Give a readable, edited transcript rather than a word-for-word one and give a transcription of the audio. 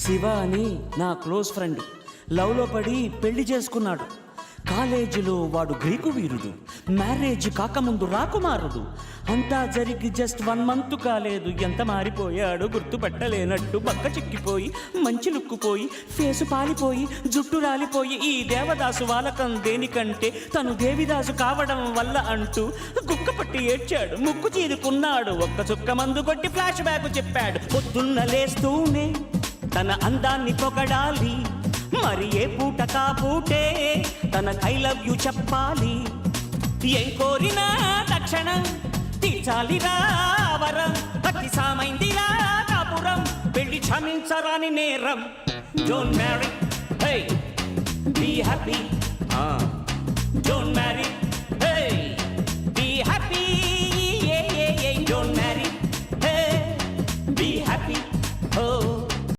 శివ అని నా close friend లవ్లో పడి పెళ్లి చేసుకున్నాడు. కాలేజీలో వాడు గ్రీకు వీరుడు, మ్యారేజ్ కాకముందు రాకుమారుడు. అంతా జరిగి జస్ట్ 1 month కాలేదు, ఎంత మారిపోయాడు గుర్తుపట్టలేనట్టు. బక్క చిక్కిపోయి మంచి లుక్కుపోయి ఫేసు పాలిపోయి జుట్టు రాలిపోయి ఈ దేవదాసు వాలకం దేనికంటే తను దేవిదాసు కావడం వల్ల అంటూ గుక్క పట్టి ఏడ్చాడు, ముక్కు చీరుకున్నాడు. ఒక్క చుక్క మందు కొట్టి ఫ్లాష్ బ్యాక్ చెప్పాడు. పొద్దున్న లేస్తూనే తన అందాన్ని పొగడాలి, మరి ఏ పూట కాపూటే తన ఐ లవ్ యూ చెప్పాలి. ఏం కోరినా తక్షణం తీర్చాలిరా వరం, భక్తి సామైందిరా కాపురం, పెళ్లి క్షమించరాని నేరం. Don't marry, hey be happy. Don't marry, hey be happy. Don't marry, hey be happy.